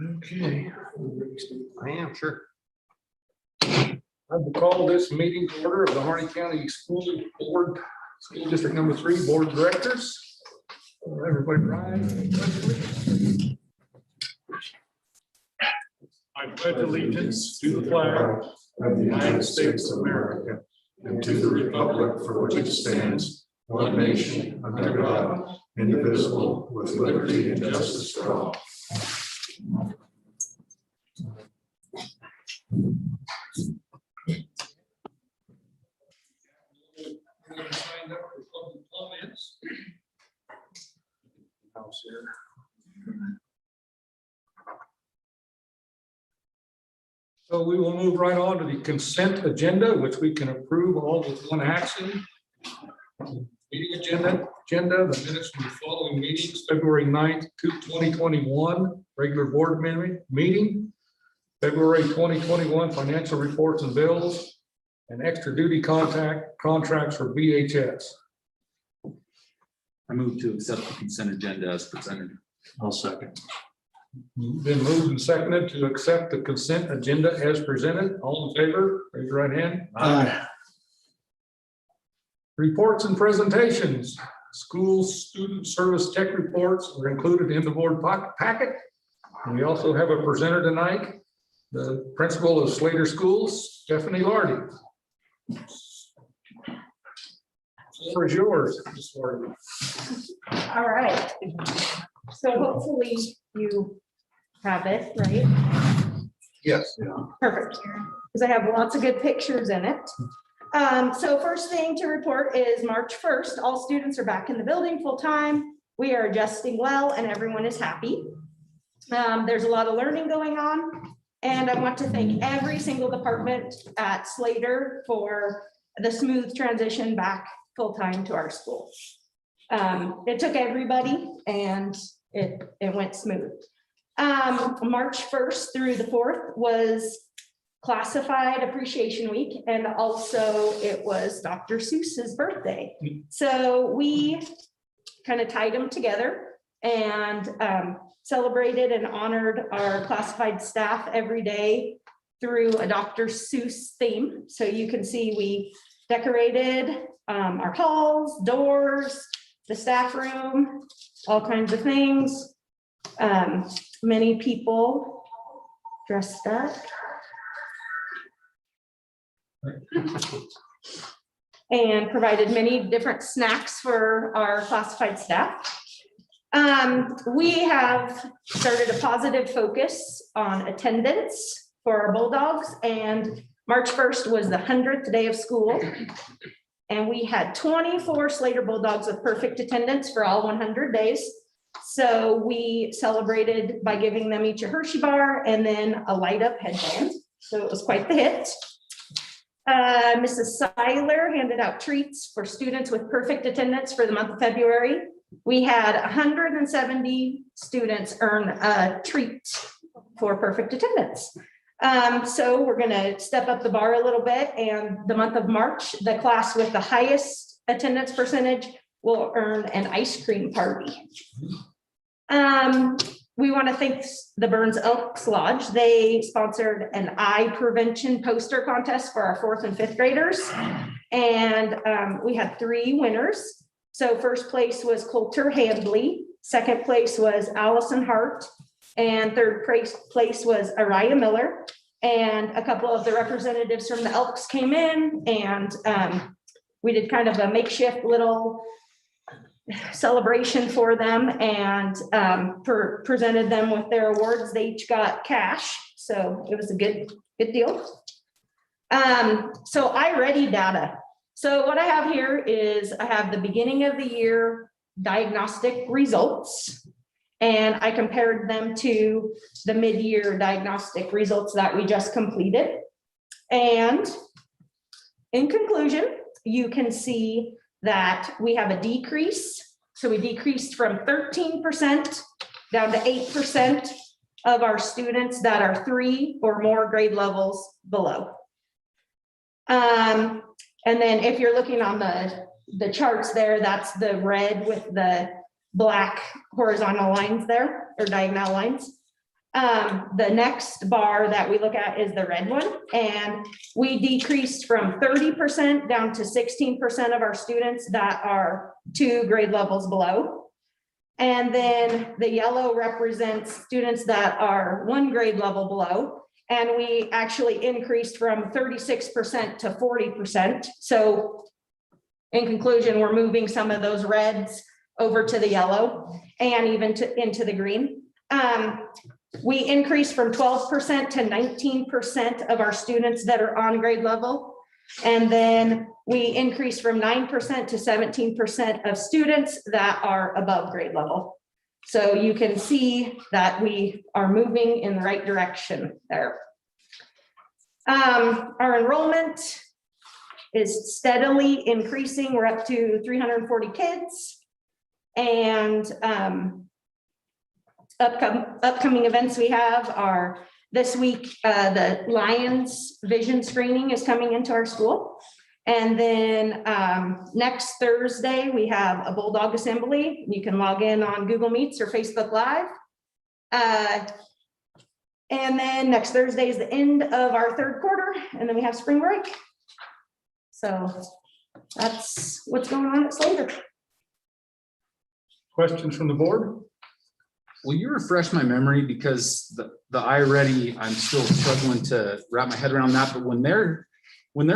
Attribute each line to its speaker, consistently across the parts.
Speaker 1: Okay.
Speaker 2: I am, sure.
Speaker 1: I will call this meeting to order of the Harney County School District number 3 Board of Directors. Everybody rise.
Speaker 3: I pledge allegiance to the flag of the United States of America and to the republic for which it stands, one nation, under God, indivisible, with liberty and justice for all.
Speaker 1: Signed up for public comments. House here. So we will move right on to the consent agenda, which we can approve all with one action. Meeting agenda, the minutes from the following meetings, February 9th, 2021, regular board meeting, February 2021, financial reports and bills, and extra duty contracts for VHS.
Speaker 4: I move to accept the consent agenda as presented.
Speaker 3: I'll second.
Speaker 1: Been moved and seconded to accept the consent agenda as presented. All in favor, raise your right hand.
Speaker 3: Aye.
Speaker 1: Reports and presentations. School student service tech reports are included in the board packet. And we also have a presenter tonight, the principal of Slater Schools, Stephanie Lardy. The floor is yours, Ms. Lardy.
Speaker 5: All right. So hopefully you have it, right?
Speaker 1: Yes.
Speaker 5: Perfect. Because I have lots of good pictures in it. So first thing to report is March 1st, all students are back in the building full time. We are adjusting well and everyone is happy. There's a lot of learning going on. And I want to thank every single department at Slater for the smooth transition back full time to our school. It took everybody and it went smooth. March 1st through the 4th was Classified Appreciation Week, and also it was Dr. Seuss's birthday. So we kind of tied them together and celebrated and honored our classified staff every day through a Dr. Seuss theme. So you can see we decorated our halls, doors, the staff room, all kinds of things. Many people dressed up. And provided many different snacks for our classified staff. We have started a positive focus on attendance for our Bulldogs, and March 1st was the 100th day of school. And we had 24 Slater Bulldogs with perfect attendance for all 100 days. So we celebrated by giving them each a Hershey bar and then a light up headband. So it was quite the hit. Mrs. Seiler handed out treats for students with perfect attendance for the month of February. We had 170 students earn a treat for perfect attendance. So we're gonna step up the bar a little bit, and the month of March, the class with the highest attendance percentage will earn an ice cream party. We want to thank the Burns Elks Lodge. They sponsored an eye prevention poster contest for our 4th and 5th graders. And we had 3 winners. So first place was Coulter Handley. Second place was Allison Hart. And third place was Araya Miller. And a couple of the representatives from the Elks came in, and we did kind of a makeshift little celebration for them, and presented them with their awards. They each got cash, so it was a good deal. So iReady data. So what I have here is I have the beginning of the year diagnostic results, and I compared them to the mid-year diagnostic results that we just completed. And in conclusion, you can see that we have a decrease. So we decreased from 13% down to 8% of our students that are 3 or more grade levels below. And then if you're looking on the charts there, that's the red with the black horizontal lines there, or diagonal lines. The next bar that we look at is the red one, and we decreased from 30% down to 16% of our students that are 2 grade levels below. And then the yellow represents students that are 1 grade level below. And we actually increased from 36% to 40%. So in conclusion, we're moving some of those reds over to the yellow and even into the green. We increased from 12% to 19% of our students that are on grade level. And then we increased from 9% to 17% of students that are above grade level. So you can see that we are moving in the right direction there. Our enrollment is steadily increasing. We're up to 340 kids. And upcoming events we have are this week, the Lions vision screening is coming into our school. And then next Thursday, we have a Bulldog Assembly. You can log in on Google Meets or Facebook Live. And then next Thursday is the end of our 3rd quarter, and then we have spring break. So that's what's going on at Slater.
Speaker 1: Questions from the board?
Speaker 4: Will you refresh my memory, because the iReady, I'm still struggling to wrap my head around that, but when they're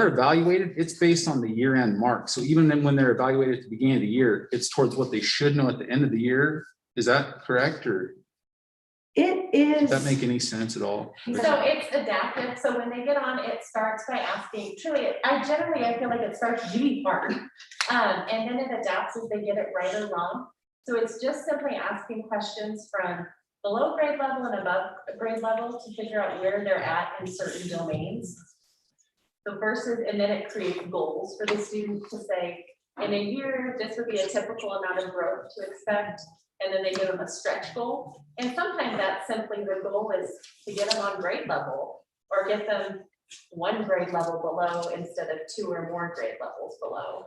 Speaker 4: evaluated, it's based on the year-end mark. So even then when they're evaluated at the beginning of the year, it's towards what they should know at the end of the year. Is that correct, or
Speaker 5: It is.
Speaker 4: does that make any sense at all?
Speaker 6: So it's adaptive. So when they get on, it starts by asking, truly, I feel like it starts really hard. And then it adapts as they get it right or wrong. So it's just simply asking questions from below grade level and above grade level to figure out where they're at in certain domains. So versus, and then it creates goals for the student to say, in a year, this would be a typical amount of growth to expect. And then they give them a stretch goal. And sometimes that's simply the goal is to get them on grade level or get them 1 grade level below instead of 2 or more grade levels below.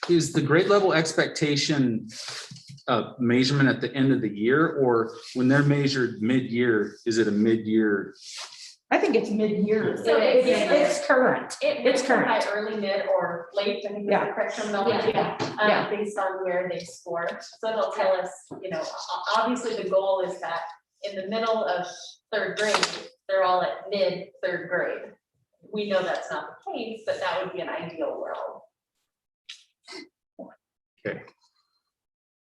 Speaker 4: Is the grade level expectation measurement at the end of the year, or when they're measured mid-year, is it a mid-year?
Speaker 5: I think it's mid-year.
Speaker 6: So
Speaker 5: It's current.
Speaker 6: It's
Speaker 5: current.
Speaker 6: by early, mid, or late, I think is
Speaker 5: Yeah.
Speaker 6: the correct terminology,
Speaker 5: Yeah.
Speaker 6: based on where they score. So it'll tell us, obviously the goal is that in the middle of 3rd grade, they're all at mid 3rd grade. We know that's not the case, but that would be an ideal world.
Speaker 4: Okay.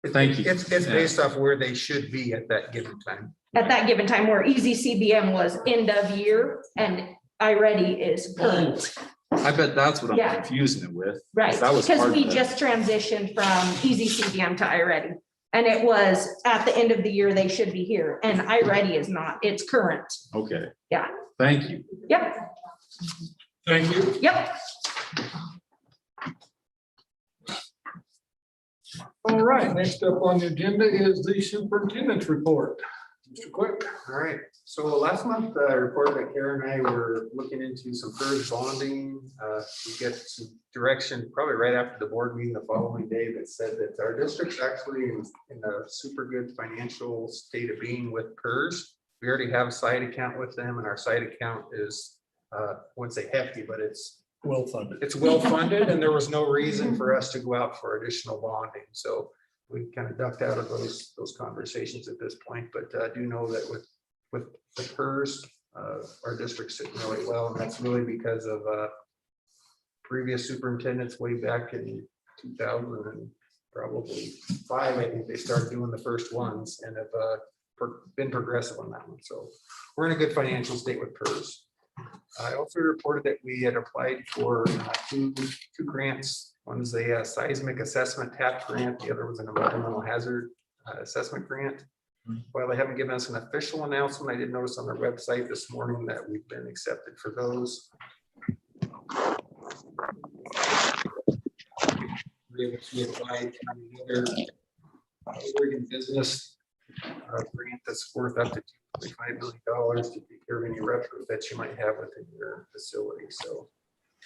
Speaker 4: Thank you.
Speaker 2: It's based off where they should be at that given time.
Speaker 5: At that given time, where Easy CBM was end of year and iReady is current.
Speaker 4: I bet that's what
Speaker 5: Yeah.
Speaker 4: I'm confusing it with.
Speaker 5: Right,
Speaker 4: That was
Speaker 5: because
Speaker 4: part
Speaker 5: we
Speaker 4: of it.
Speaker 5: just transitioned from Easy CBM to iReady. And it was at the end of the year, they should be here, and iReady is not, it's current.
Speaker 4: Okay.
Speaker 5: Yeah.
Speaker 4: Thank you.
Speaker 5: Yep,
Speaker 1: Thank you.
Speaker 5: yep.
Speaker 1: All right, next up on the agenda is the superintendent's report. Mr. Quick.
Speaker 2: All right, so last month, report that Karen and I were looking into some PERS bonding. We get some direction probably right after the board meeting the following day that said that our district's actually in a super good financial state of being with PERS. We already have a side account with them, and our side account is, I wouldn't say hefty, but it's
Speaker 1: Well funded.
Speaker 2: it's well funded, and there was no reason for us to go out for additional bonding. So we kind of ducked out of those conversations at this point, but I do know that with the PERS, our district's sitting really well, and that's really because of previous superintendents way back in 2000 and probably 5. I think they started doing the first ones and have been progressive on that one. So we're in a good financial state with PERS. I also reported that we had applied for two grants. One is a seismic assessment TAP grant. The other was an environmental hazard assessment grant. While they haven't given us an official announcement, I did notice on their website this morning that we've been accepted for those. We applied to another Oregon business grant that's worth up to $5 million to take care of any retrofits you might have within your facility. So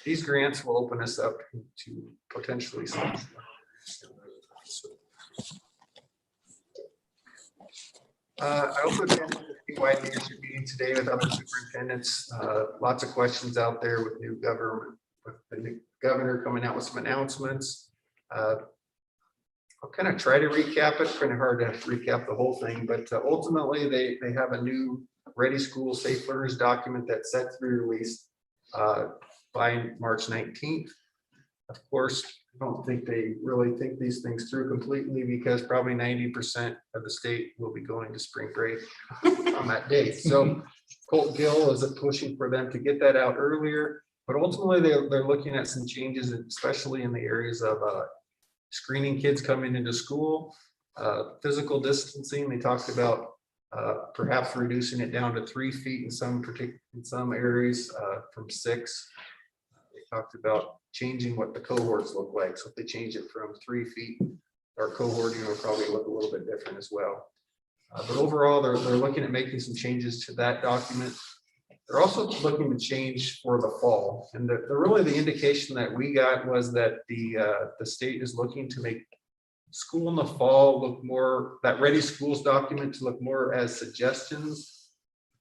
Speaker 2: these grants will open us up to potentially some. I also attended the statewide leadership meeting today with other superintendents. Lots of questions out there with new government, with the new governor coming out with some announcements. I'll kind of try to recap it, kind of hard to recap the whole thing, but ultimately they have a new Ready School Safe Learners document that's set to be released by March 19th. Of course, I don't think they really think these things through completely because probably 90% of the state will be going to spring break on that date. So Colt Gill is pushing for them to get that out earlier, but ultimately they're looking at some changes, especially in the areas of screening kids coming into school, physical distancing. They talked about perhaps reducing it down to 3 feet in some areas from 6. They talked about changing what the cohorts look like. So if they change it from 3 feet, our cohorting will probably look a little bit different as well. But overall, they're looking at making some changes to that document. They're also looking to change for the fall. And really the indication that we got was that the state is looking to make school in the fall look more, that Ready Schools document to look more as suggestions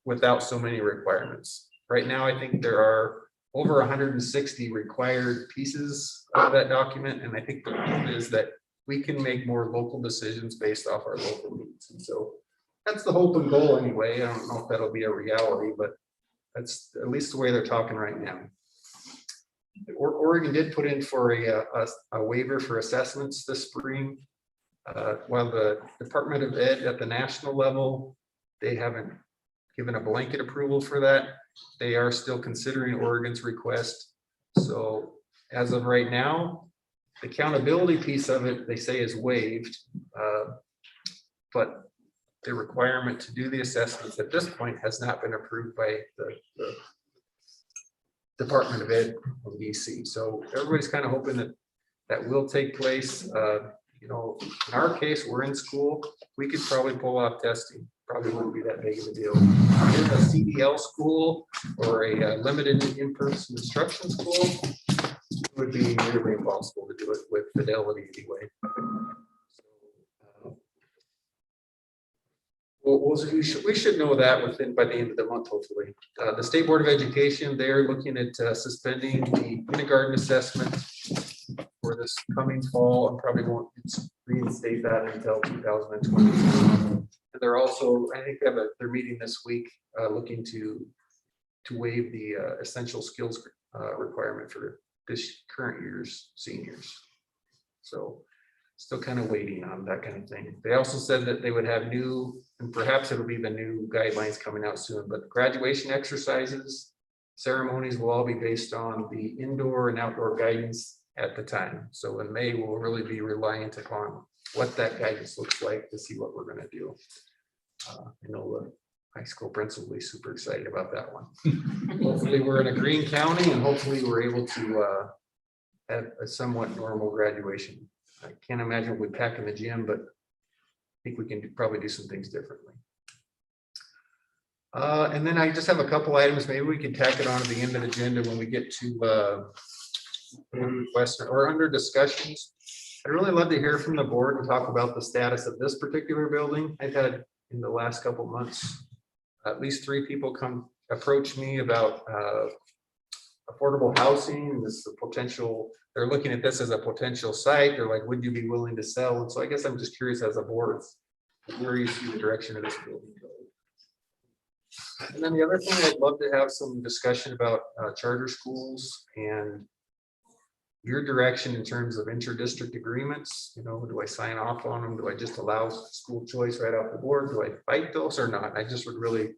Speaker 2: without so many requirements. Right now, I think there are over 160 required pieces of that document. And I think the hope is that we can make more local decisions based off our local needs. And so that's the hope and goal anyway. I don't know if that'll be a reality, but that's at least the way they're talking right now. Oregon did put in for a waiver for assessments this spring. While the Department of Ed at the national level, they haven't given a blanket approval for that. They are still considering Oregon's request. So as of right now, the accountability piece of it, they say is waived. But the requirement to do the assessments at this point has not been approved by the Department of Ed of DC. So everybody's kind of hoping that that will take place. You know, in our case, we're in school. We could probably pull off testing. Probably wouldn't be that big of a deal. In a CDL school or a limited in-person instruction school, it would be nearly impossible to do it with fidelity anyway. We should know that by the end of the month, hopefully. The State Board of Education, they're looking at suspending the kindergarten assessment for this coming fall and probably won't reinstate that until 2020. And they're also, I think they're meeting this week looking to waive the essential skills requirement for this current year's seniors. So still kind of waiting on that kind of thing. They also said that they would have new, and perhaps it'll be the new guidelines coming out soon, but graduation exercises, ceremonies will all be based on the indoor and outdoor guidance at the time. So in May, we'll really be reliant upon what that guidance looks like to see what we're going to do. I know the high school principal will be super excited about that one. Hopefully we're in a green county and hopefully we're able to have a somewhat normal graduation. I can't imagine we pack in the gym, but I think we can probably do some things differently. And then I just have a couple items. Maybe we can tack it on at the end of the agenda when we get to requests or under discussions. I'd really love to hear from the board and talk about the status of this particular building. I've had in the last couple months, at least 3 people approach me about affordable housing. This is a potential. They're looking at this as a potential site. They're like, would you be willing to sell? And so I guess I'm just curious as a board, where you see the direction of this building going. And then the other thing, I'd love to have some discussion about charter schools and your direction in terms of inter-district agreements. You know, do I sign off on them? Do I just allow school choice right off the board? Do I fight those or not? I just would really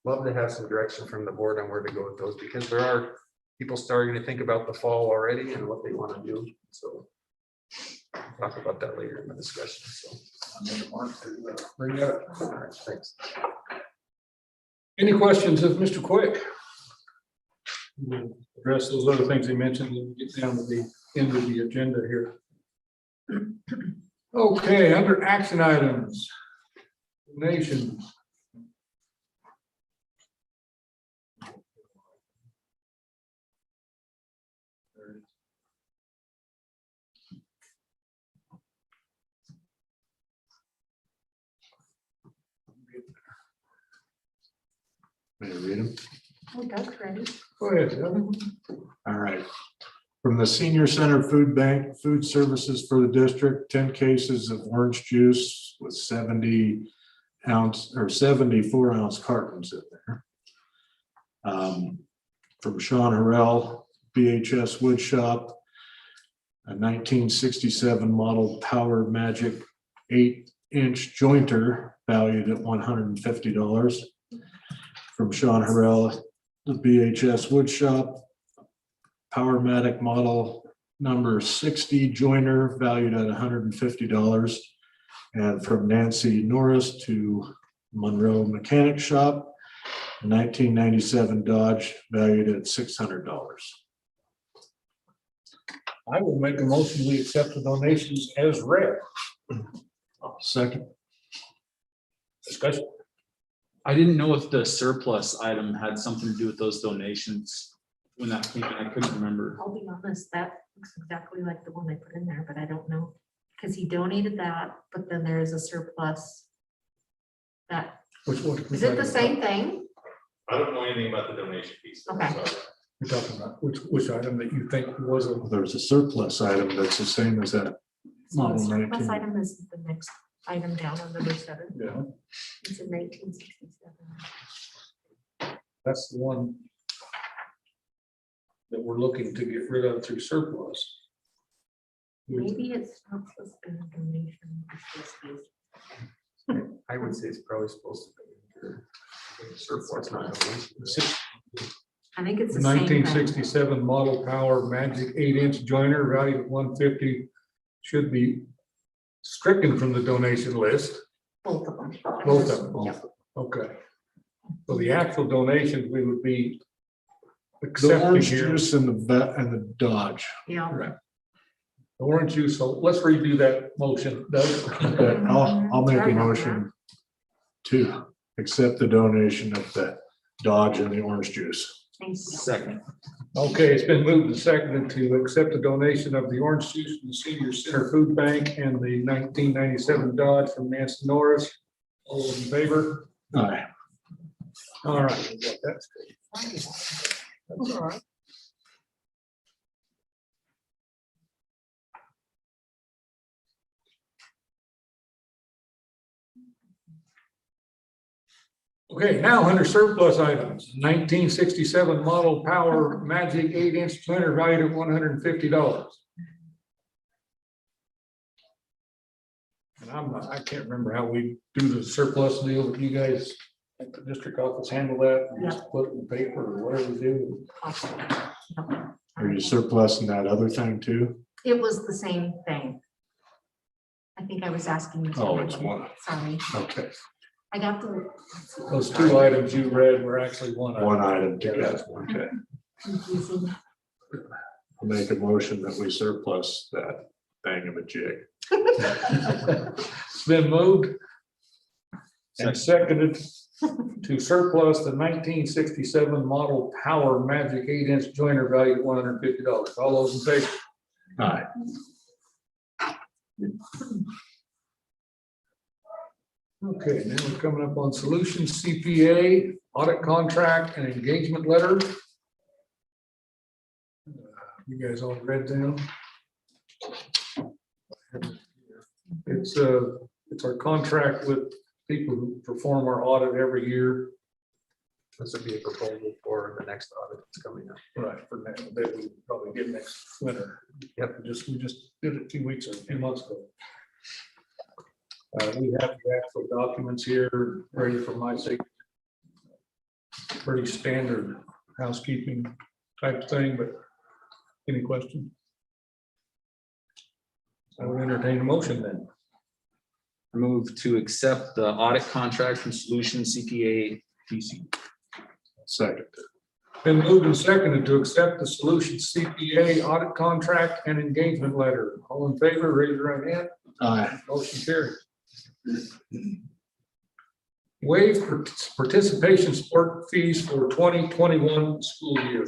Speaker 2: love to have some direction from the board on where to go with those, because there are people starting to think about the fall already and what they want to do. So we'll talk about that later in the discussion. So I'm going to mark to bring that up. All right, thanks.
Speaker 1: Any questions of Mr. Quick? We'll address those other things he mentioned when we get down to the end of the agenda here. Okay, under action items, donations.
Speaker 3: May I read them?
Speaker 5: Oh, Doug's ready.
Speaker 1: Go ahead, Doug.
Speaker 3: All right. From the Senior Center Food Bank, food services for the district, 10 cases of orange juice with 70-ounce or 74-ounce cartons in there. From Sean Harrell, BHS Wood Shop, a 1967 model Power Magic 8-inch jointer valued at $150. From Sean Harrell, the BHS Wood Shop, Powermatic model number 60 joiner valued at $150. And from Nancy Norris to Monroe Mechanic Shop, a 1997 Dodge valued at $600.
Speaker 1: I will make a motion, we accept the donations as read.
Speaker 3: Second.
Speaker 1: Discussion.
Speaker 4: I didn't know if the surplus item had something to do with those donations when that came in. I couldn't remember.
Speaker 7: I'll be honest, that looks exactly like the one I put in there, but I don't know. Because he donated that, but then there is a surplus. That,
Speaker 1: Which one?
Speaker 7: is it the same thing?
Speaker 8: I don't know anything about the donation piece. so
Speaker 7: Okay.
Speaker 8: sorry.
Speaker 1: You're talking about which item that you think was a,
Speaker 3: There's a surplus item that's the same as that.
Speaker 7: So the
Speaker 3: Model
Speaker 7: surplus
Speaker 3: 19.
Speaker 7: item is the next item down on number 7.
Speaker 1: yeah,
Speaker 7: It's in 1967.
Speaker 1: that's the one that we're looking to get rid of through surplus.
Speaker 7: Maybe it's not supposed to be a donation. It's supposed to be-
Speaker 2: I would say it's probably supposed to be surplus, not donation.
Speaker 7: I think it's the same thing.
Speaker 1: 1967 model Power Magic 8-inch joiner valued at $150 should be stricken from the donation list.
Speaker 7: Both of them.
Speaker 1: Both of them.
Speaker 7: Yeah.
Speaker 1: Okay. So the actual donations we would be
Speaker 3: The
Speaker 1: accepting
Speaker 3: orange
Speaker 1: here.
Speaker 3: juice and the Dodge.
Speaker 7: Yeah.
Speaker 1: The orange juice, so let's redo that motion, Doug.
Speaker 3: But I'll make a motion to accept the donation of the Dodge and the orange juice.
Speaker 7: Thank you.
Speaker 4: Second.
Speaker 1: Okay, it's been moved and seconded to accept the donation of the orange juice from the Senior Center Food Bank and the 1997 Dodge from Nancy Norris. All those in favor?
Speaker 3: Aye.
Speaker 1: All right. we got that straight. That's all right. Okay, now under surplus items, 1967 model Power Magic 8-inch joiner valued at $150. And I can't remember how we do the surplus deal, but you guys at the district office handle that, and just put it in paper or whatever we do.
Speaker 3: Are you surplusing that other thing too?
Speaker 7: It was the same thing. I think I was asking. you to
Speaker 3: Oh, it's
Speaker 7: mention.
Speaker 3: one.
Speaker 7: Sorry,
Speaker 3: Okay,
Speaker 7: I got the.
Speaker 1: Those two items you read were actually one item.
Speaker 3: one item together. Okay.
Speaker 7: Confusing.
Speaker 3: I'll make a motion that we surplus that thingamajig.
Speaker 1: It's been moved and seconded to surplus the 1967 model Power Magic 8-inch joiner valued at $150. All those in favor?
Speaker 3: Aye.
Speaker 1: Okay, now we're coming up on solutions, CPA, audit contract and engagement letter. You guys all read them? It's our contract with people who perform our audit every year.
Speaker 2: This would be a proposal for the next audit that's coming up.
Speaker 1: Right, for next, that we probably get next winter.
Speaker 2: Yep.
Speaker 1: We just did it 2 weeks or 2 months ago. We have the actual documents here ready for my sake. Pretty standard housekeeping type thing, but any question? I would entertain a motion then.
Speaker 4: Move to accept the audit contract from Solution CPA PC.
Speaker 3: Second.
Speaker 1: Been moved and seconded to accept the Solution CPA audit contract and engagement letter. All in favor, raise your right hand.
Speaker 3: Aye.
Speaker 1: Motion carried. Waive participation support fees for 2021 school year.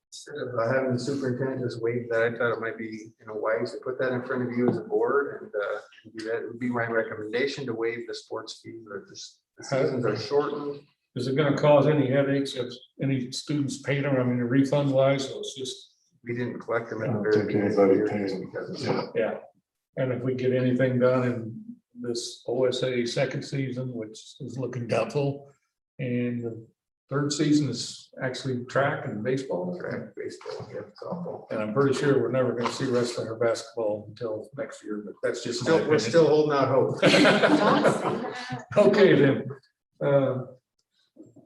Speaker 2: Instead of having the superintendent just waive that, I thought it might be, wise to put that in front of you as a board and do that. It would be my recommendation to waive the sports fee, or the seasons are shortened.
Speaker 1: Is it gonna cause any headaches if any students paid them? I mean, refund wise, so it's just,
Speaker 2: We didn't collect them
Speaker 3: I
Speaker 2: at the
Speaker 3: don't
Speaker 2: very
Speaker 3: think
Speaker 2: beginning. of the
Speaker 3: anybody
Speaker 2: year
Speaker 3: pays
Speaker 2: just
Speaker 3: them.
Speaker 2: because
Speaker 3: Yeah.
Speaker 1: yeah. And if we get anything done in this OSA second season, which is looking doubtful, and the third season is actually track and baseball.
Speaker 2: Track, baseball, yeah, softball.
Speaker 1: And I'm pretty sure we're never gonna see wrestling or basketball until next year, but that's just. my
Speaker 2: Still, we're
Speaker 1: opinion.
Speaker 2: still holding out hope.
Speaker 5: Don't say that.
Speaker 1: Okay, then.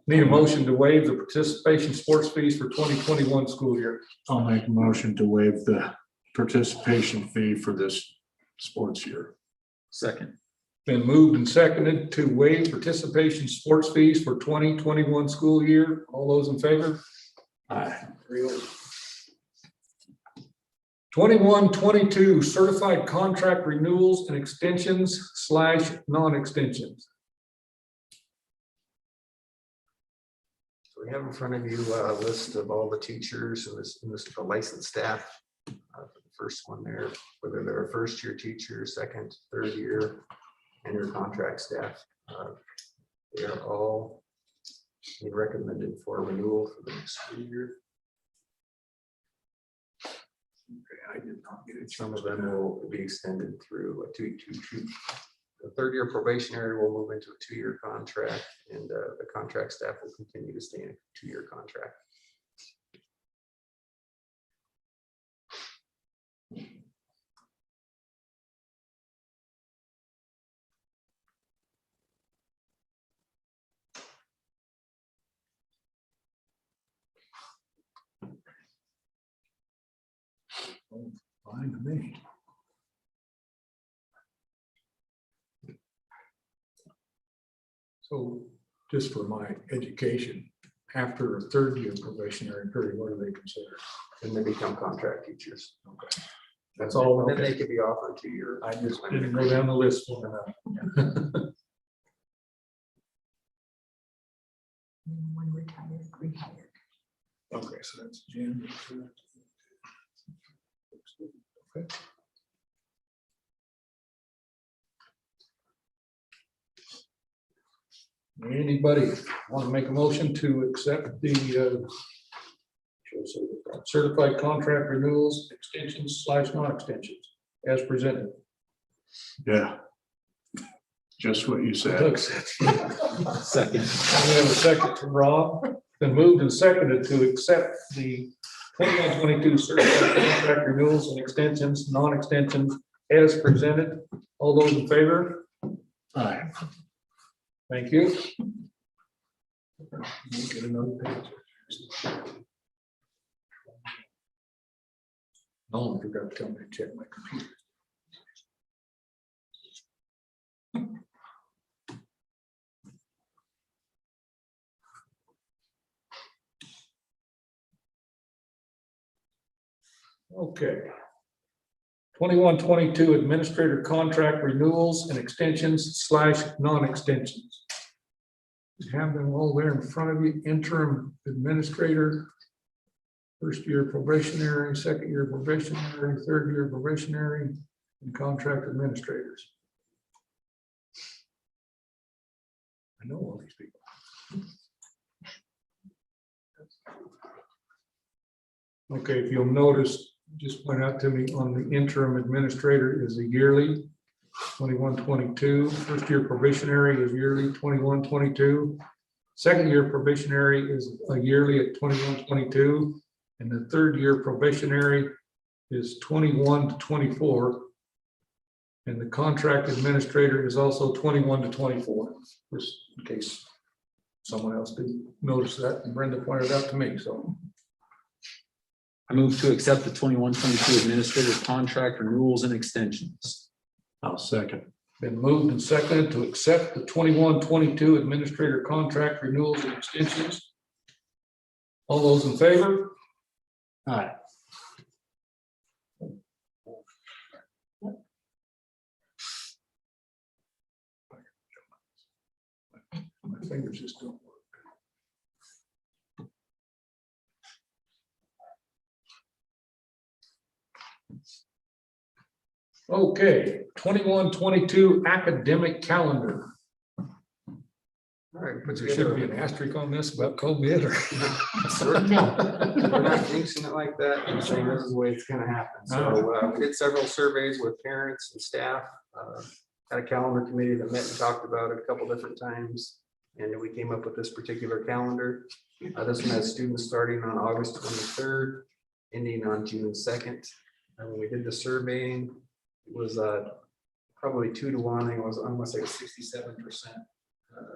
Speaker 1: Need a motion to waive the participation sports fees for 2021 school year.
Speaker 3: I'll make a motion to waive the participation fee for this sports year.
Speaker 4: Second.
Speaker 1: Been moved and seconded to waive participation sports fees for 2021 school year. All those in favor?
Speaker 3: Aye.
Speaker 1: 21-22 certified contract renewals and extensions / non-extensions.
Speaker 2: So we have in front of you a list of all the teachers and this the licensed staff. For the first one there, whether they're a first year teacher, second, third year, and your contract staff. They are all being recommended for renewal for the next school year.
Speaker 3: I did not get it.
Speaker 2: Some of them will be extended through a two. The third year probationary will move into a 2-year contract, and the contract staff will continue to stay in a 2-year contract.
Speaker 3: Fine to me.
Speaker 1: So just for my education, after a third year probationary period, what do they consider?
Speaker 2: And they become contract teachers.
Speaker 1: Okay. That's all.
Speaker 2: Then they
Speaker 1: Okay.
Speaker 2: could be offered 2-year.
Speaker 1: I just didn't go down the list long enough.
Speaker 7: One retired, rehired.
Speaker 1: Okay, so that's Jim. Okay. Anybody want to make a motion to accept the certified contract renewals, extensions / non-extensions as presented?
Speaker 3: Yeah. Just what you said.
Speaker 1: Doug said.
Speaker 4: Second.
Speaker 1: We have a second from Rob. Been moved and seconded to accept the 21-22 certified contract renewals and extensions, non-extensions as presented. All those in favor?
Speaker 3: Aye.
Speaker 1: Thank you. Get another page. Nolan forgot to tell me to check my computer. Okay. 21-22 administrator contract renewals and extensions / non-extensions. You have them all there in front of you, interim administrator, first year probationary, second year probationary, third year probationary, and contract administrators. I know all these people. Okay, if you'll notice, just point out to me on the interim administrator is a yearly 21-22. First year probationary is yearly 21-22. Second year probationary is a yearly at 21-22. And the third year probationary is 21-24. And the contract administrator is also 21-24, just in case someone else didn't notice that, and Brenda pointed out to me, so.
Speaker 4: I move to accept the 21-22 administrator contract renewals and extensions.
Speaker 3: I'll second.
Speaker 1: Been moved and seconded to accept the 21-22 administrator contract renewals and extensions. All those in favor?
Speaker 3: Aye.
Speaker 1: My fingers just don't work. Okay, 21-22 academic calendar.
Speaker 2: All right,
Speaker 1: But
Speaker 2: but
Speaker 1: there should be an asterisk on this about COVID or.
Speaker 2: We're not jinxing it like that, and saying this is the way it's gonna happen. So we did several surveys with parents and staff. Had a calendar committee that met and talked about it a couple different times. And then we came up with this particular calendar. This one has students starting on August 23rd, ending on June 2nd. And when we did the surveying, it was probably 2-1. I think it was, I want to say 67%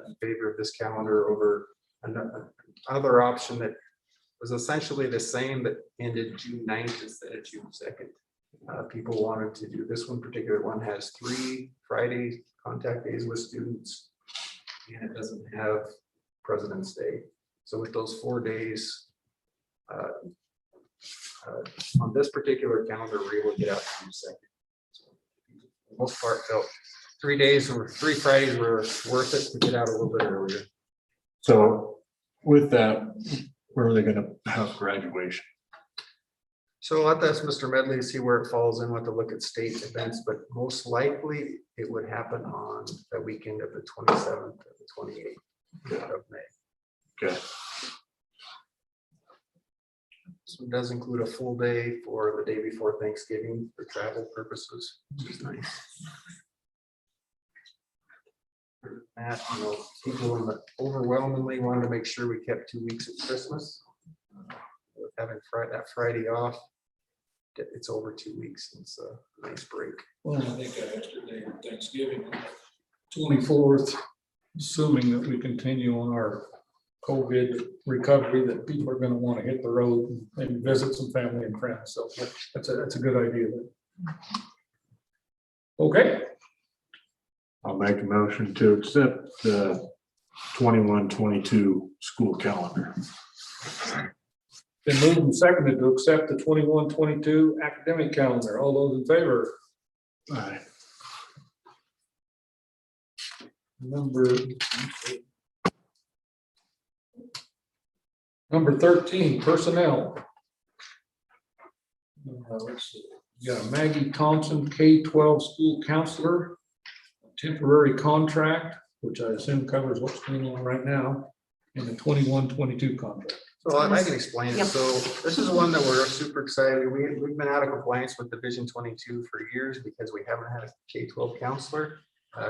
Speaker 2: in favor of this calendar over another option that was essentially the same, that ended June 9th instead of June 2nd. People wanted to do, this one particular one has 3 Friday contact days with students, and it doesn't have President's Day. So with those 4 days on this particular calendar, we're able to get out to June 2nd. So, for the most part, felt 3 days or 3 Fridays were worth it to get out a little bit earlier.
Speaker 3: So with that, where are they gonna have graduation?
Speaker 2: So I'll ask Mr. Medley to see where it falls in with the look at state events, but most likely it would happen on the weekend of the 27th or the 28th of May.
Speaker 3: Okay.
Speaker 2: So it does include a full day for the day before Thanksgiving for travel purposes, which is nice. That, you know, people overwhelmingly wanted to make sure we kept 2 weeks at Christmas. With having that Friday off, it's over 2 weeks. It's a nice break.
Speaker 1: Well, I think that extra day of Thanksgiving, 24th, assuming that we continue on our COVID recovery, that people are gonna want to hit the road and visit some family and friends. So that's a good idea. Okay,
Speaker 3: I'll make a motion to accept the 21-22 school calendar.
Speaker 1: been moved and seconded to accept the 21-22 academic calendar. All those in favor?
Speaker 3: Aye.
Speaker 1: Number 13, personnel. Let's see. We got Maggie Thompson, K-12 school counselor, temporary contract, which I assume covers what's going on right now, and the 21-22 contract.
Speaker 2: So I can explain it.
Speaker 7: Yep.
Speaker 2: So this is one that we're super excited. We've been out of compliance with Division 22 for years because we haven't had a K-12 counselor.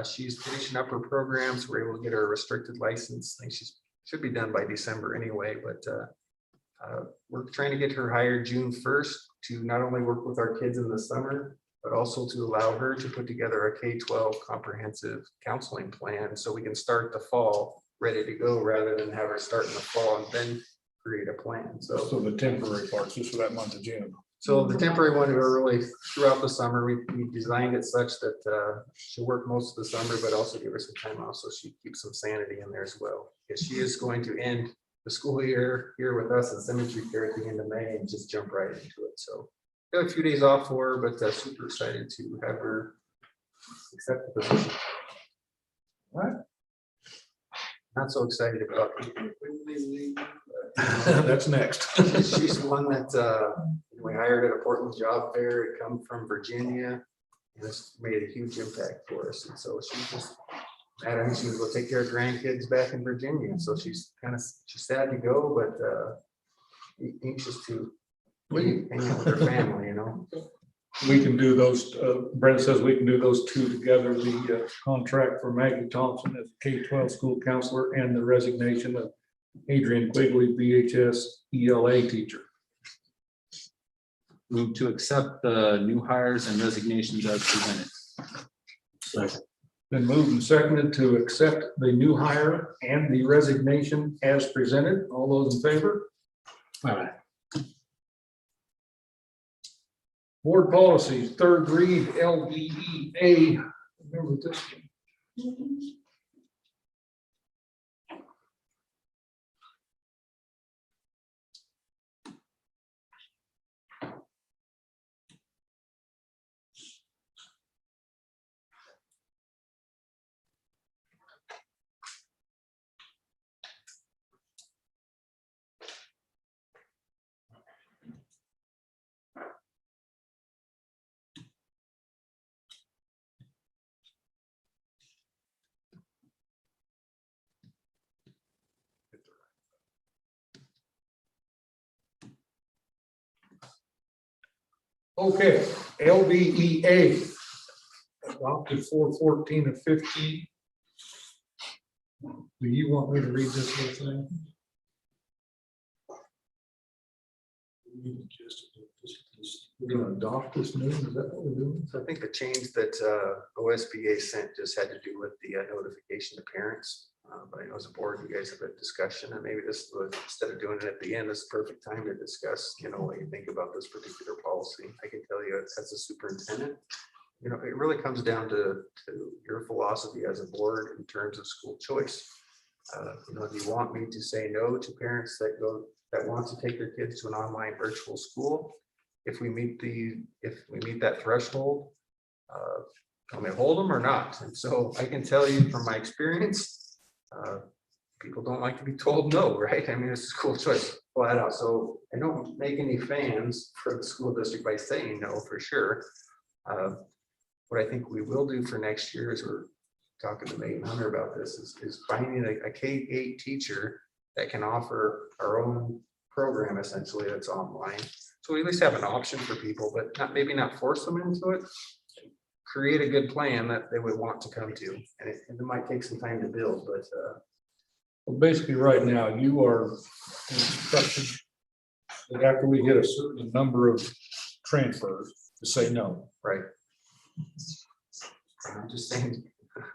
Speaker 2: She's finishing up her programs. We're able to get her a restricted license. I think she should be done by December anyway, but we're trying to get her hired June 1st to not only work with our kids in the summer, but also to allow her to put together a K-12 comprehensive counseling plan so we can start the fall ready to go rather than have her start in the fall and then create a plan.
Speaker 1: So the temporary part's just for that month of June.
Speaker 2: So the temporary one, we're really throughout the summer, we designed it such that she'll work most of the summer, but also give her some time off so she keeps some sanity in there as well. Because she is going to end the school year here with us in cemetery care at the end of May and just jump right into it. So we have a few days off for her, but super excited to have her accept the position. All right. Not so excited about
Speaker 1: That's next.
Speaker 2: she's the one that we hired at a Portland job fair. It come from Virginia, and it's made a huge impact for us. And so she's just, Adam, she's going to take care of grandkids back in Virginia. And so she's sad to go, but anxious to hang out with her family, you know.
Speaker 1: We can do those, Brent says we can do those two together, the contract for Maggie Thompson as K-12 school counselor and the resignation of Adrian Quigley, BHS ELA teacher.
Speaker 4: Move to accept the new hires and resignations as presented.
Speaker 3: Second.
Speaker 1: Been moved and seconded to accept the new hire and the resignation as presented. All those in favor?
Speaker 3: Aye.
Speaker 1: Board policies, third read, LBEA. Remember this one? Okay, LBEA. Adopted 4/14/15. Do you want me to read this whole thing? We're gonna adopt this new, is that what we're doing?
Speaker 2: So I think the change that OSBA sent just had to do with the notification to parents. But I know as a board, you guys have a discussion, and maybe this was, instead of doing it at the end, this is the perfect time to discuss, what you think about this particular policy. I can tell you as a superintendent, it really comes down to your philosophy as a board in terms of school choice. Do you want me to say no to parents that want to take their kids to an online virtual school? If we meet that threshold, can we hold them or not? And so I can tell you from my experience, people don't like to be told no, right? I mean, it's a school choice flat out. So I don't make any fans for the school district by saying no, for sure. What I think we will do for next year is we're talking to Megan Hunter about this is finding a K-8 teacher that can offer our own program essentially that's online. So we at least have an option for people, but maybe not force them into it. Create a good plan that they would want to come to, and it might take some time to build, but
Speaker 1: Well, basically, right now, you are instructed that after we get a certain number of transfers, to say no.
Speaker 2: right. I'm just saying,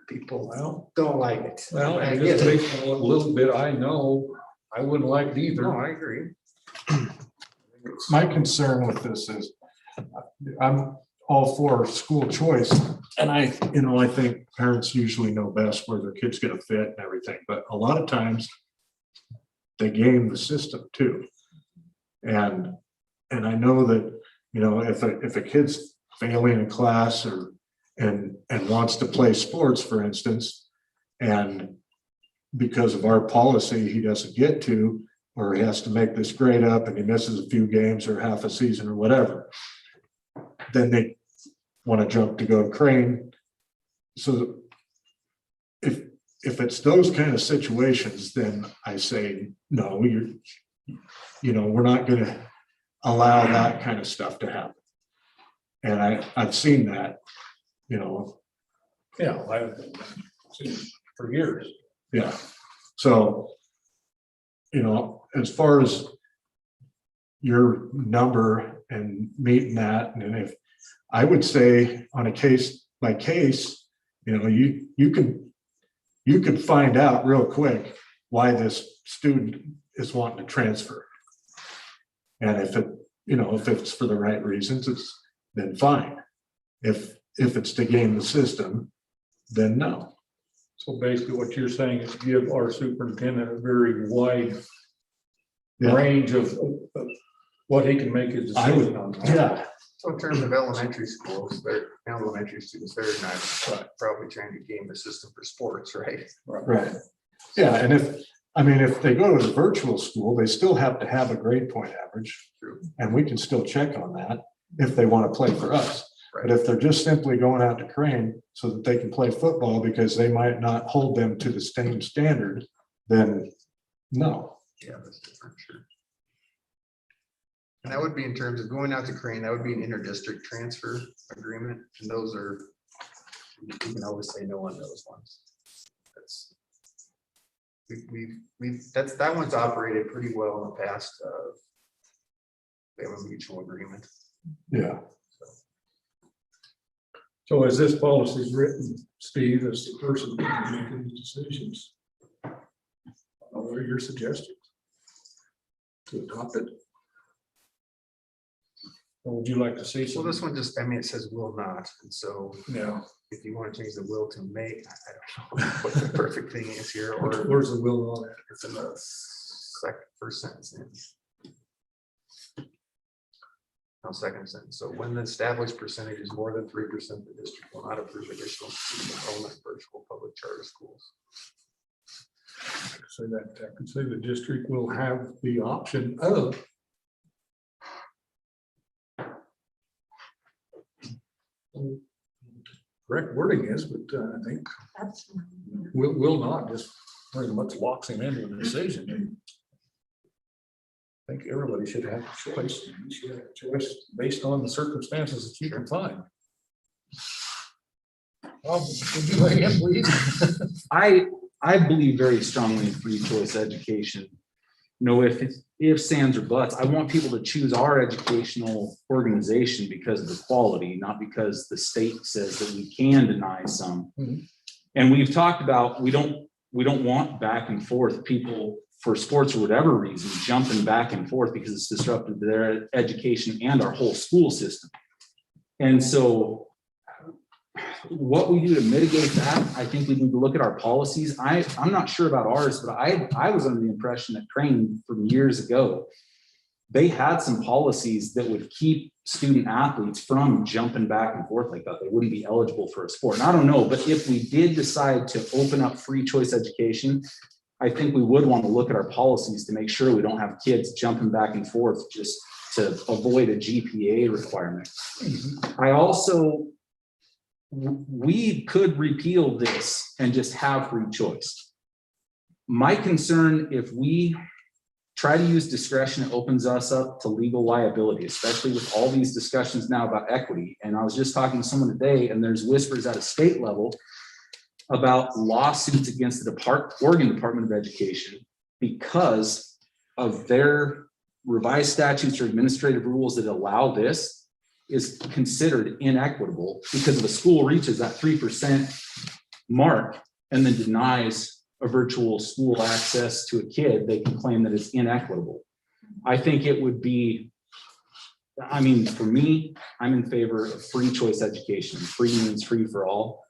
Speaker 2: people
Speaker 1: Well,
Speaker 2: don't like it.
Speaker 1: well,
Speaker 2: I
Speaker 1: and
Speaker 2: get
Speaker 1: just
Speaker 2: it.
Speaker 1: based on what little bit I know, I wouldn't like it
Speaker 2: No,
Speaker 1: either.
Speaker 2: I agree.
Speaker 3: My concern with this is, I'm all for school choice. And I think parents usually know best where their kid's gonna fit and everything, but a lot of times they game the system too. And I know that, if a kid's failing a class and wants to play sports, for instance, and because of our policy, he doesn't get to, or he has to make this grade up and he misses a few games or half a season or whatever, then they want to jump to go to Crane. So if it's those kind of situations, then I say, no, we're not going to allow that kind of stuff to happen. And I've seen that,
Speaker 1: Yeah, I've seen it for years.
Speaker 3: yeah. So, as far as your number and meeting that, and if I would say on a case by case, you could find out real quick why this student is wanting to transfer. And if it's for the right reasons, then fine. If it's to game the system, then no.
Speaker 1: So basically what you're saying is give our superintendent a very wide
Speaker 3: Yeah.
Speaker 1: range of what he can make his decision on.
Speaker 3: Yeah,
Speaker 2: So in terms of elementary schools, elementary students, they're not probably trying to game the system for sports, right?
Speaker 3: right. Yeah, and if they go to the virtual school, they still have to have a grade point average.
Speaker 2: True.
Speaker 3: And we can still check on that if they want to play for us.
Speaker 2: Right.
Speaker 3: But if they're just simply going out to Crane so that they can play football because they might not hold them to the same standard, then no.
Speaker 2: Yeah, that's different, sure. And that would be in terms of going out to Crane, that would be an inter-district transfer agreement, and those are, you can always say no on those ones. That's, that one's operated pretty well in the past. They have a mutual agreement.
Speaker 3: Yeah.
Speaker 1: So as this policy is written, Steve, as the person making the decisions, what are your suggestions? To adopt it? Or would you like to see
Speaker 2: So
Speaker 1: some?
Speaker 2: this one just, it says will not, and so
Speaker 1: Yeah.
Speaker 2: if you want to change the will to may, I don't know what the perfect thing is here, or
Speaker 1: Where's the will on it?
Speaker 2: it's in the first sentence in. No, second sentence. So when the established percentage is more than 3%, the district will not approve additional student enrollment in virtual public charter schools.
Speaker 1: So that I could say the district will have the option of. Correct wording is, but I think
Speaker 7: That's.
Speaker 1: will not just pretty much locks him into a decision. I think everybody should have a choice. You should have a choice based on the circumstances that you can find. Would you weigh in, please?
Speaker 4: I believe very strongly in free choice education. No ifs, ands, or buts. I want people to choose our educational organization because of the quality, not because the state says that we can deny some.
Speaker 1: Mhm.
Speaker 4: And we've talked about, we don't want back and forth people for sports or whatever reason, jumping back and forth because it's disrupted their education and our whole school system. And so what we do to mitigate that, I think we need to look at our policies. I'm not sure about ours, but I was under the impression that Crane from years ago, they had some policies that would keep student athletes from jumping back and forth like that. They wouldn't be eligible for a sport. And I don't know, but if we did decide to open up free choice education, I think we would want to look at our policies to make sure we don't have kids jumping back and forth just to avoid a GPA requirement. I also, we could repeal this and just have free choice. My concern, if we try to use discretion, it opens us up to legal liability, especially with all these discussions now about equity. And I was just talking to someone today, and there's whispers at a state level about lawsuits against the Oregon Department of Education because of their revised statutes or administrative rules that allow this is considered inequitable because if a school reaches that 3% mark and then denies a virtual school access to a kid, they can claim that it's inequitable. I think it would be, I mean, for me, I'm in favor of free choice education. Free means free for all.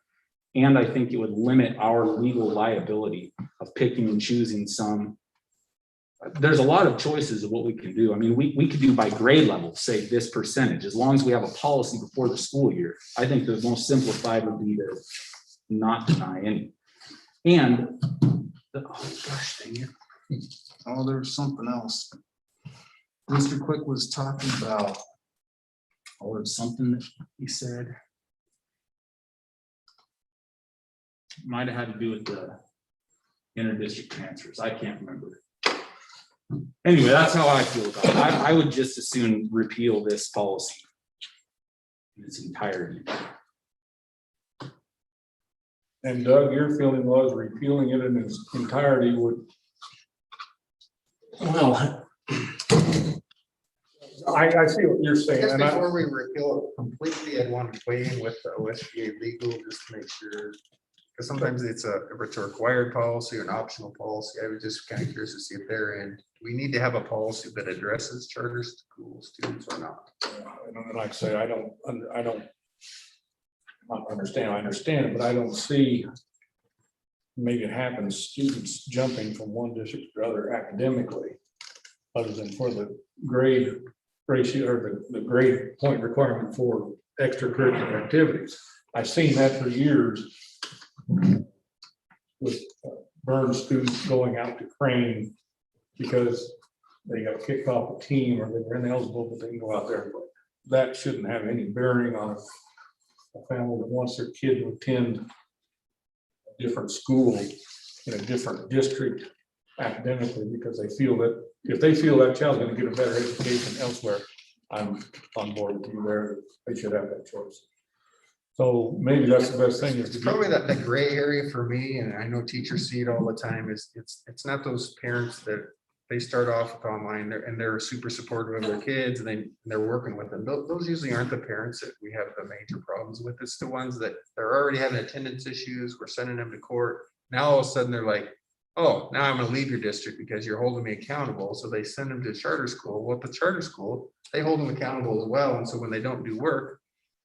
Speaker 4: And I think it would limit our legal liability of picking and choosing some. There's a lot of choices of what we can do. I mean, we could do by grade level, say this percentage, as long as we have a policy before the school year. I think the most simplified would be to not deny any. And, oh gosh, dang it. Oh, there's something else. Mr. Quick was talking about, or something that he said. Might have had to do with the interdistrict transfers. I can't remember. Anyway, that's how I feel about it. I would just as soon repeal this policy in its entirety.
Speaker 1: And Doug, your feeling was repealing it in its entirety would. Well, I see what you're saying.
Speaker 2: Just
Speaker 1: And I,
Speaker 2: before we repeal it completely, I'd want to weigh in with the OSBA legal, just to make sure. Because sometimes if it's a required policy or an optional policy, I was just kind of curious to see if they're in. We need to have a policy that addresses charter school students or not.
Speaker 1: and like I say, I don't not understand. I understand it, but I don't see. Maybe it happens, students jumping from one district to the other academically, other than for the grade ratio or the grade point requirement for extracurricular activities. I've seen that for years with Burn students going out to Crane because they got kicked off a team or they were ineligible, but they can go out there. But that shouldn't have any bearing on a family that wants their kid to attend a different school in a different district academically because they feel that if they feel that child's going to get a better education elsewhere, I'm on board with you there. They should have that choice. So maybe that's the best thing is to
Speaker 2: Probably that gray area for me, and I know teachers see it all the time, is it's not those parents that they start off with online and they're super supportive of their kids and they're working with them. Those usually aren't the parents that we have the major problems with. It's the ones that they're already having attendance issues. We're sending them to court. Now all of a sudden they're like, oh, now I'm going to leave your district because you're holding me accountable. So they send them to charter school. Well, at the charter school, they hold them accountable as well. And so when they don't do work,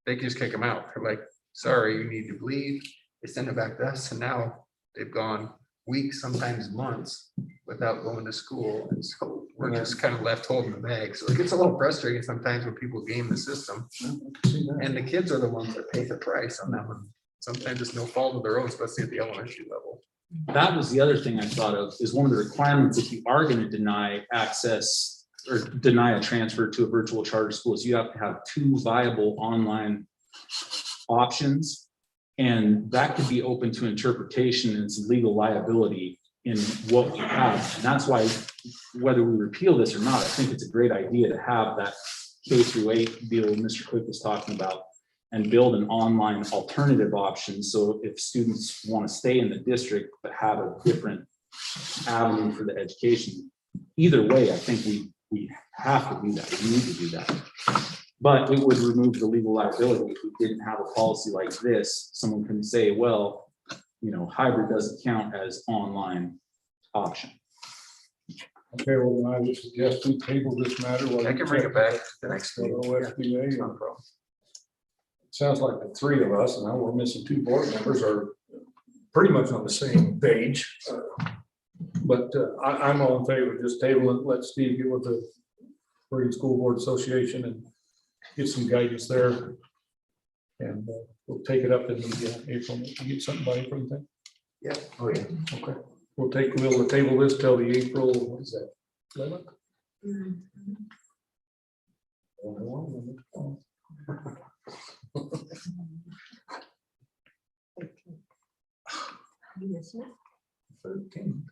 Speaker 2: they just kick them out. They're like, sorry, you need to leave. They send it back to us. And now they've gone weeks, sometimes months without going to school. And so we're just kind of left holding the bag. So it gets a little frustrating sometimes when people game the system. And the kids are the ones that pay the price on that one. Sometimes it's no fault of their own, especially at the elementary level.
Speaker 4: That was the other thing I thought of is one of the requirements if you are going to deny access or deny a transfer to a virtual charter school is you have to have 2 viable online options. And that could be open to interpretation and some legal liability in what we have. And that's why, whether we repeal this or not, I think it's a great idea to have that K-8 deal Mr. Quick was talking about and build an online alternative option. So if students want to stay in the district but have a different avenue for the education, either way, I think we have to do that. We need to do that. But it would remove the legal liability if we didn't have a policy like this. Someone can say, well, you know, hybrid doesn't count as online option.
Speaker 1: Okay, well, I would suggest we table this matter. while
Speaker 2: I
Speaker 1: you
Speaker 2: can bring
Speaker 1: check
Speaker 2: it back the next
Speaker 1: with
Speaker 2: meeting.
Speaker 1: OSBA.
Speaker 2: It's not a problem.
Speaker 1: Sounds like the three of us, and now we're missing two board members, are pretty much on the same page. But I'm all in favor of just table it, let Steve get with the Oregon School Board Association and get some guidance there. And we'll take it up in the April, you get something by April, you think?
Speaker 2: Yeah, oh yeah.
Speaker 1: Okay, we'll table this till the April, what is that? 11th?
Speaker 7: You missing it?
Speaker 1: 13.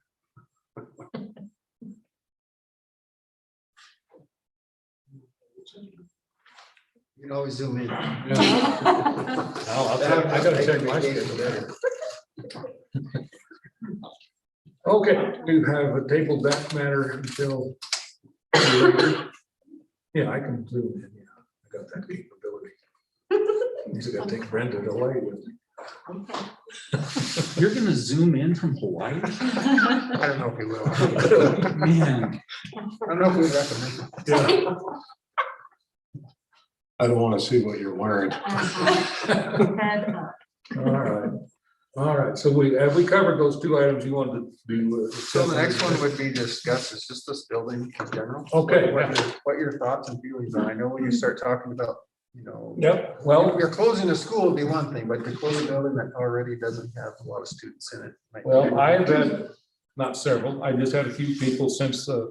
Speaker 2: You can always zoom in.
Speaker 1: I gotta check my schedule. Okay, we have tabled that matter until later. Yeah, I can zoom in, yeah, I got that capability. Just gotta take Brenda to Hawaii with me.
Speaker 4: You're gonna zoom in from Hawaii?
Speaker 2: I don't know if we will.
Speaker 4: Man,
Speaker 2: I don't know if we recommend it.
Speaker 1: Yeah.
Speaker 3: I don't want to see what you're wearing.
Speaker 7: Head up.
Speaker 1: All right, so have we covered those two items you wanted to do?
Speaker 2: So the next one would be discuss, is just this building in general.
Speaker 1: Okay.
Speaker 2: What your thoughts and feelings are. I know when you start talking about, you know.
Speaker 1: Yep, well,
Speaker 2: You're closing a school would be one thing, but to close a building that already doesn't have a lot of students in it. might be
Speaker 1: well, I've had, not several, I just had a few people since our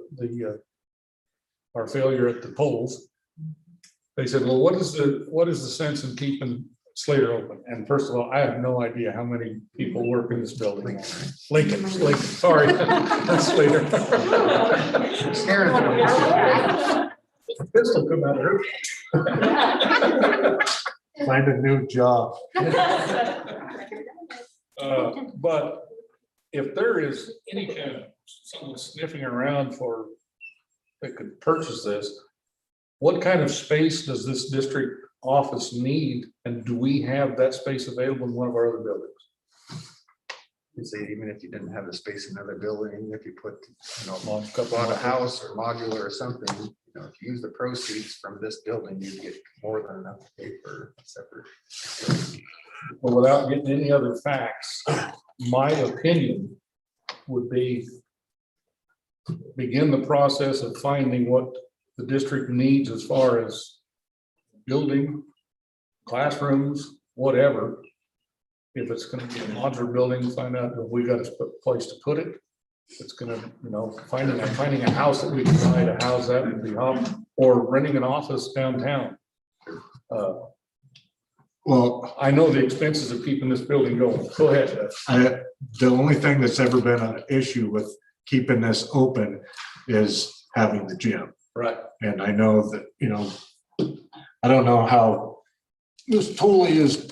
Speaker 1: failure at the polls. They said, well, what is the sense in keeping Slater open? And first of all, I have no idea how many people work in this building. Lincoln, sorry, not Slater.
Speaker 2: Scaring them.
Speaker 1: Pistol come out of her.
Speaker 3: Find a new job.
Speaker 1: But if there is any kind of someone sniffing around that could purchase this, what kind of space does this district office need? And do we have that space available in one of our other buildings?
Speaker 2: You'd say even if you didn't have the space in another building, if you put, you know,
Speaker 1: Couple
Speaker 2: bought a
Speaker 1: of
Speaker 2: house or modular or something, you know, if you use the proceeds from this building, you get more than enough to pay for a separate.
Speaker 1: But without getting any other facts, my opinion would be begin the process of finding what the district needs as far as building, classrooms, whatever. If it's gonna be a modular building, find out if we got a place to put it. If it's gonna, you know, finding a house that we can buy to house that would be or renting an office downtown.
Speaker 3: Well,
Speaker 1: I know the expenses of keeping this building going. Go ahead.
Speaker 3: the only thing that's ever been an issue with keeping this open is having the gym.
Speaker 1: Right.
Speaker 3: And I know that, you know, I don't know how Ms. Tooley is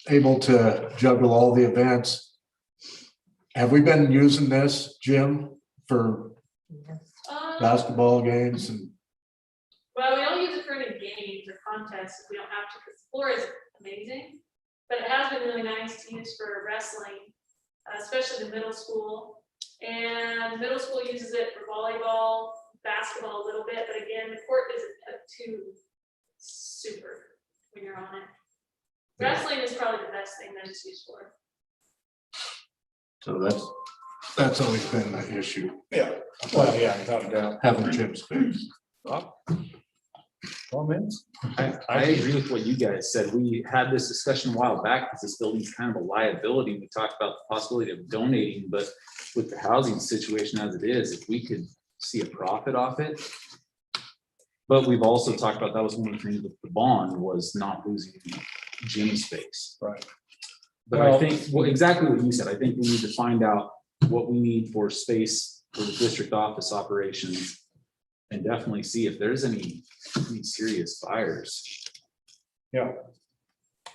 Speaker 3: able to juggle all the events. Have we been using this gym for basketball games and?
Speaker 9: Well, we don't use it for any games or contests. We don't have to, because the floor is amazing. But it has been really nice to use for wrestling, especially the middle school. And middle school uses it for volleyball, basketball a little bit, but again, the court isn't too super when you're on it. Wrestling is probably the best thing that it's used for.
Speaker 3: So that's always been the issue,
Speaker 1: Yeah. Well, yeah, without a doubt.
Speaker 3: having gym space.
Speaker 1: Comments?
Speaker 4: I agree with what you guys said. We had this discussion a while back because this building's kind of a liability. We talked about the possibility of donating, but with the housing situation as it is, if we could see a profit off it. But we've also talked about, that was one of the things with the bond, was not losing gym space.
Speaker 1: Right.
Speaker 4: But I think, well, exactly what you said, I think we need to find out what we need for space for the district office operations. And definitely see if there's any serious fires.
Speaker 1: Yeah.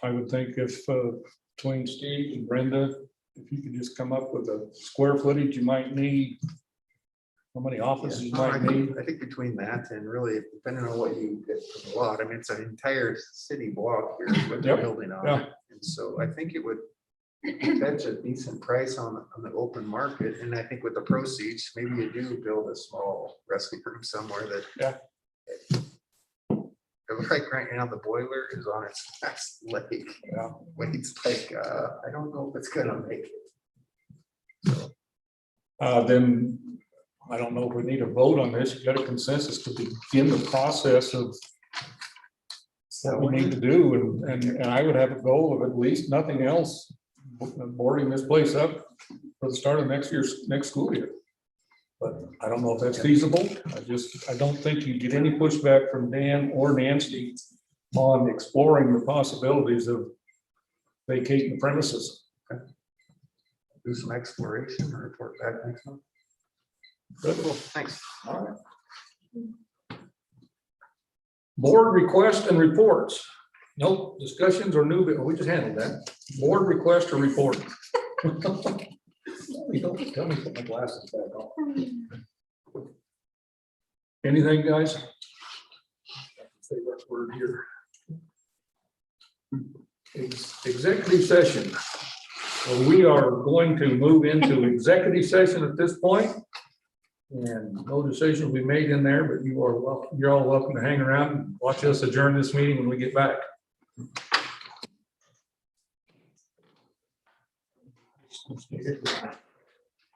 Speaker 1: I would think if between Steve and Brenda, if you could just come up with a square footage you might need, how many offices you might need.
Speaker 2: I think between that and really, depending on what you get from the lot, I mean, it's an entire city block here with the
Speaker 1: Yep,
Speaker 2: building on
Speaker 1: yeah.
Speaker 2: it. And so I think it would fetch a decent price on the open market. And I think with the proceeds, maybe you do build a small rescue room somewhere that.
Speaker 1: Yeah.
Speaker 2: It looks like right now the boiler is on its last leg.
Speaker 1: Yeah.
Speaker 2: Waits like, I don't know if it's gonna make it.
Speaker 1: Then I don't know if we need a vote on this. You got a consensus to begin the process of what we need to do, and I would have a goal of at least nothing else, boarding this place up for the start of next school year. But I don't know if that's feasible. I don't think you get any pushback from Dan or Nancy on exploring the possibilities of vacating the premises.
Speaker 2: Do some exploration and report back next month.
Speaker 1: Good.
Speaker 2: Thanks.
Speaker 1: All right. Board requests and reports. Nope, discussions or new, we just handled that. Board request or report. Don't tell me to put my glasses back on. Anything, guys? Favorite word here. Executive session. Well, we are going to move into executive session at this point. And no decision will be made in there, but you're all welcome to hang around and watch us adjourn this meeting when we get back.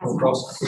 Speaker 1: Across.